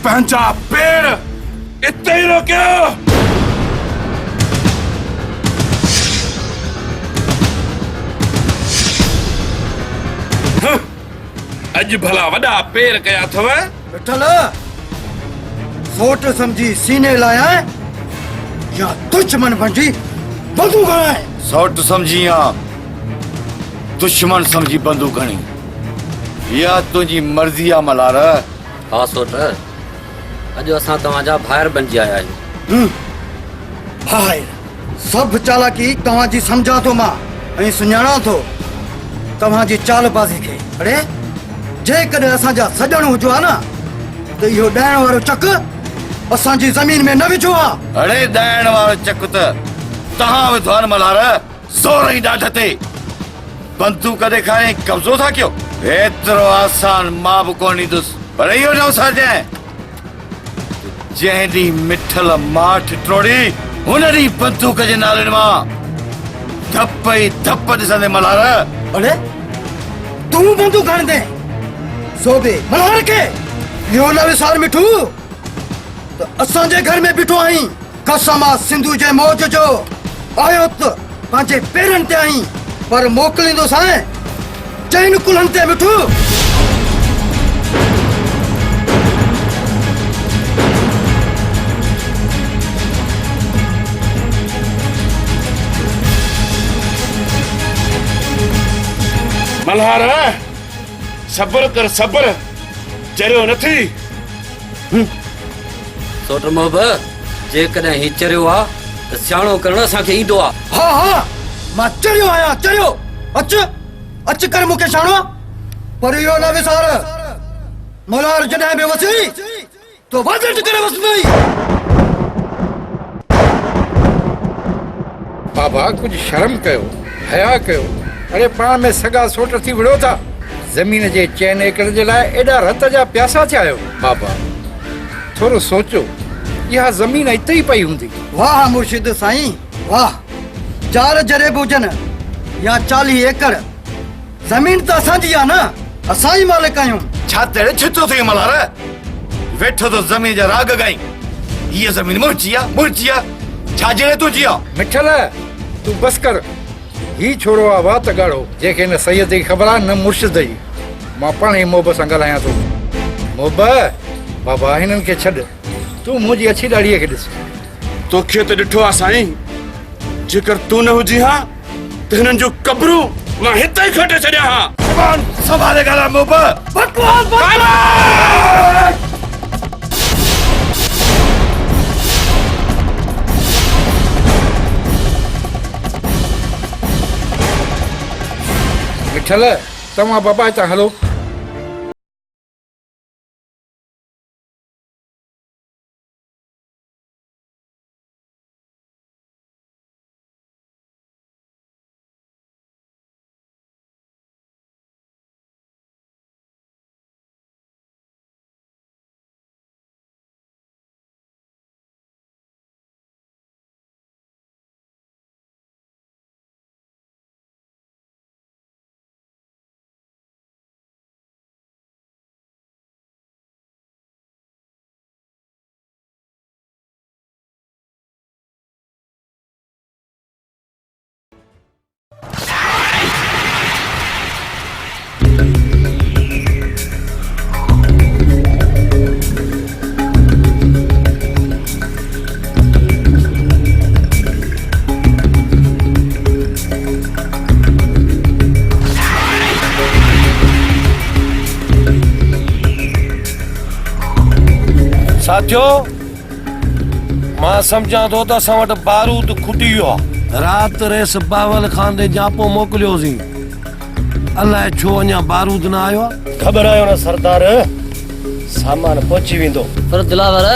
पंहिंजा पेड़ इते ई रोकियो। अॼु भला वॾा पेड़ कया अथव। विठल सोट समझी सीने लाया है या दुश्मन बंजी बंदूक हणाए। सोट समझी या दुश्मन समझी बंदूक हणी या तुझी मर्जी आ मल्हार। हाँ सोट अॼु असां तव्हांजा भाइर बणिजी आया आहियूं। भाई सब चालाकी तव्हांजी समझा थो मां ऐं सुञाणा थो तव्हांजी चालबाज़ी खे। अरे जेकॾहिं असांजा सॼण हुजो आहे न त इहो ॾाइण वारो चक असांजी ज़मीन में न विझो आहे। अड़े ॾाइण वारो चक त तव्हां विधो आहे न मल्हार। ज़ोर ई ॾाढ ते बंदूक ॾेखारे कब्ज़ो था कयो। एतिरो आसान मां बि कोन ॾींदुसि। पर इहो न सम्झाए जंहिं ॾींहुं मिठल माठ टोड़ी हुन ॾींहुं बंदूक जे नाले मां धप ई धप ॾिसंदे मल्हार। अरे तूं बंदूक हणंदे सोबे मल्हार खे इहो न विसार मिठू त असांजे घर में बीठो आहीं। कसम आहे सिंधु जे मौज जो आयो त पंहिंजे पेरनि ते आहीं पर मोकिलींदोसि हाणे चइन कुलनि ते मिठू। मल्हार सब्र कर सब्र चरियो नथी। सोट मोहब जेकॾहिं ही चरियो आहे त सियाणो करणु असांखे ईंदो आहे। हाँ हाँ मां चरियो आहियां चरियो। अच अच कर मूंखे छाणो पर इहो न विसार मल्हार जॾहिं बि वसी तो वाज़ट करे वसंदई। बाबा कुछ शर्म कयो हया कयो। अरे पाण में सगा सोट थी विड़ो था। ज़मीन जे चैन एकड़ जे लाइ एॾा रत जा प्यासा थिया आहियो। बाबा थोरो सोचो इहा ज़मीन हिते ई पई हूंदी। वाह मुर्शिद साईं वाह। 4 जरे हुजनि या 40 एकड़ ज़मीन त असांजी आहे न असां ई मालिक आहियूं। छा तेरे छितो थी मल्हार। वेठो तो ज़मीन जा राग गाई। ये ज़मीन मुर्ची आहे छा जड़े तू जिया। मिठल तू बस कर। ही छोड़ो आहे वात ॻाढ़ो जंहिंखे न सैयद जी ख़बर आहे न मुर्शिद जी। मां पाण ई मोहब सां ॻाल्हायां थो। मोहब बाबा हिननि खे छॾ तूं मुंहिंजी अछी ॾाड़ीअ खे ॾिस। तोखे त ॾिठो आहे साईं जेकर तूं न हुजी हा त हिननि जूं कब्रूं मां हिते ई खटे छॾिया हा। ज़बान संभाले ॻाल्हाए मोहब। बकवास मिठल तव्हां बाबा हितां हलो। साथियों मां समझा तो त असां वटि बारूद खुटी वियो आहे। राति रेस बावल खान दे जापो मोकिलियोसीं अलाए छो अञा बारूद न आयो आहे। ख़बर आयो न सरदार सामान पहुची वेंदो। पर दिलावर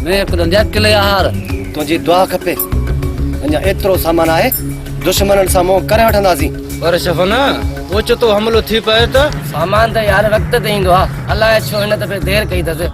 मैं हिकु किले आहार तुंहिंजी दुआ खपे। अञा एतिरो सामान आहे दुश्मननि सां मुंहुं करे वठंदासीं। पर शफ़न ओचितो हमिलो थी पए त सामान त यार वक़्त ते ईंदो आहे। अलाए छो हिन दफ़े देरि कई अथसि।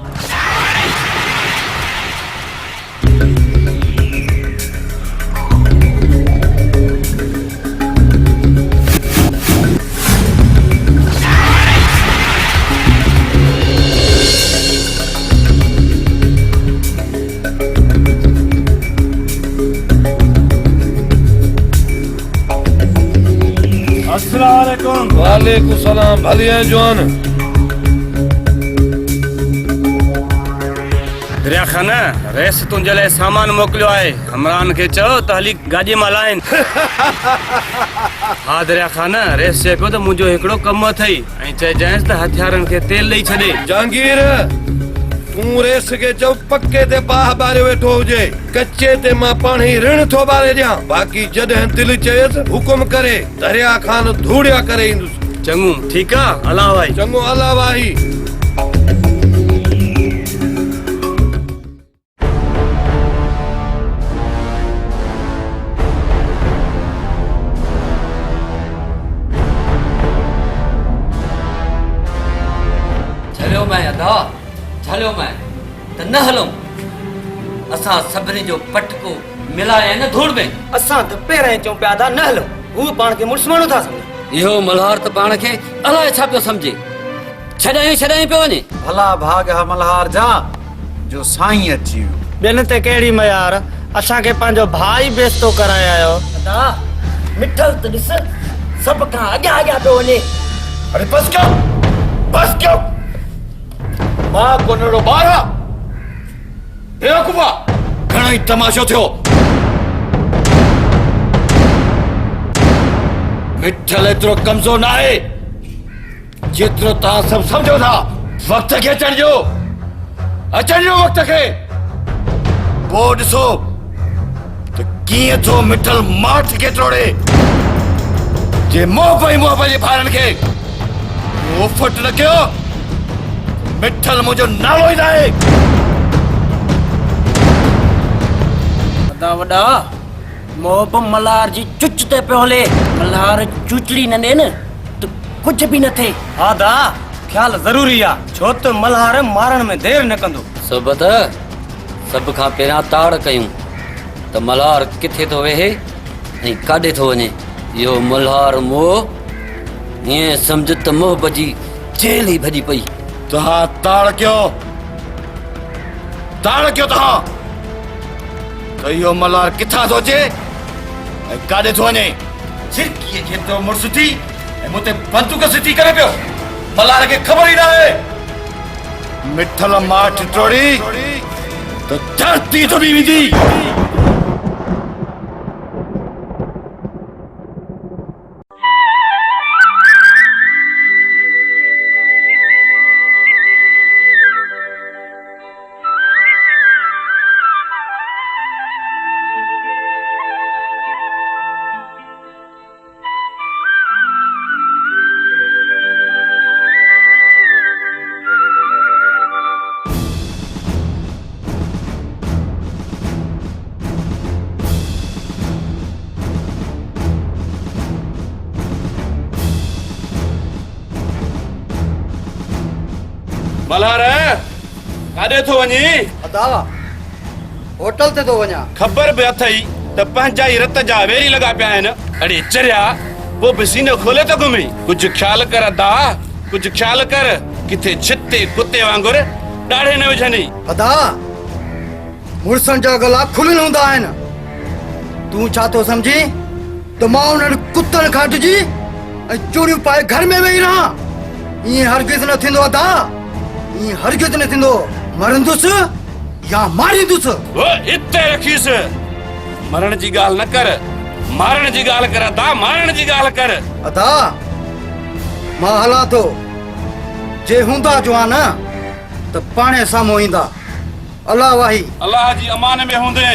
भला भली है जवान दरिया खाना रेस तुंहिंजे लाइ सामान मोकिलियो आहे हमरान खे चओ त हली गाॾीअ मां लाहिनि हा दरिया खाना रेस चए पियो त मुंहिंजो हिकिड़ो कमु अथई ऐं चइजांइसि त हथियारनि खे तेल ॾेई छॾे जहांगीर तूं रेस खे चओ पके ते बाह ॿारे वेठो हुजे कचे ते मां पाण ई ऋण थो ॿारे ॾियां बाक़ी जॾहिं दिलि चयसि हुकुम करे दरिया खान धूड़िया करे ईंदुसि चङो ठीकु आहे अलाह भाई चङो अलाह वाही झलियो मैं अदा झलियो मैं त न हलूं असां सभिनी जो पटको मिलाए न धूड़ में असां त पहिरें चऊं पिया था न हलो हू पाण खे मुड़ुस माण्हू था सम्झनि इहो मल्हार त पाण खे अलाए छा पियो सम्झे छॾाई पियो वञे भला भाग हा मल्हार जा जो साईं अची वियो ॿियनि ते कहिड़ी मयार असांखे पंहिंजो भाई बेस्तो कराए आयो अदा मिठल त ॾिस सभ खां अॻियां अॻियां पियो वञे अरे बस क्यों मां कोनड़ो ॿार बेवकूफ़ा घणो ई तमाशो थियो मिठल एतिरो कमज़ोर न आहे जेतिरो तव्हां सभु सम्झो था वक़्त खे अचण ॾियो वक़्त खे पोइ ॾिसो त कीअं थो मिठल माठ खे तोड़े जे मोह पई जे ॿारनि खे उहो फट न कयो मिठल मुंहिंजो नालो ई न आहे वॾा वॾा मोब मल्हार जी चुच ते पियो हले मल्हार चुचड़ी न ॾे न त कुझु बि न थिए हा दा ख़्याल ज़रूरी आहे छो त मल्हार मारण में देरि न कंदो सोबत सभ खां पहिरियां ताड़ कयूं त मल्हार किथे थो वेहे ऐं काॾे थो वञे इहो मल्हार मोह ईअं सम्झ त मोहब जी जेल ई भॼी पई तव्हां ताड़ कयो तव्हां त इहो मल्हार किथां थो अचे ऐं काॾे थो वञे झिरकीअ जेतिरो मुड़ुस थी ऐं मूं ते बंदूक सिधी करे पियो मल्हार खे ख़बर ई न आहे मिठल माठ टोड़ी त धरती तो बि वेंदी मल्हार काॾे थो वञी अदा होटल ते थो वञा ख़बर बि अथई त पंहिंजा ई रत जा वेरी लॻा पिया आहिनि अड़े चरिया पोइ बि सीनो खोले थो घुमी कुझु ख़्याल कर अदा कुझु ख़्याल कर किथे छिते कुते वांगुरु ॾाढे न विझंदी अदा मुड़ुसनि जा गला खुलियल हूंदा आहिनि तूं छा थो सम्झी त मां उन्हनि कुतनि खां ॾिजी ऐं चूड़ियूं पाए घर में वेही रहां ईअं हरगिज़ न थींदो अदा ईअं हरगिज़ न थींदो मरंदुसि या मारींदुसि वो इते रखीसि मरण जी ॻाल्हि न कर मारण जी ॻाल्हि कर अदा मारण जी ॻाल्हि कर अदा मां हलां थो जे हूंदा जवान त पाणे साम्हूं ईंदा अलाह वाही अलाह जी अमान में हूंदे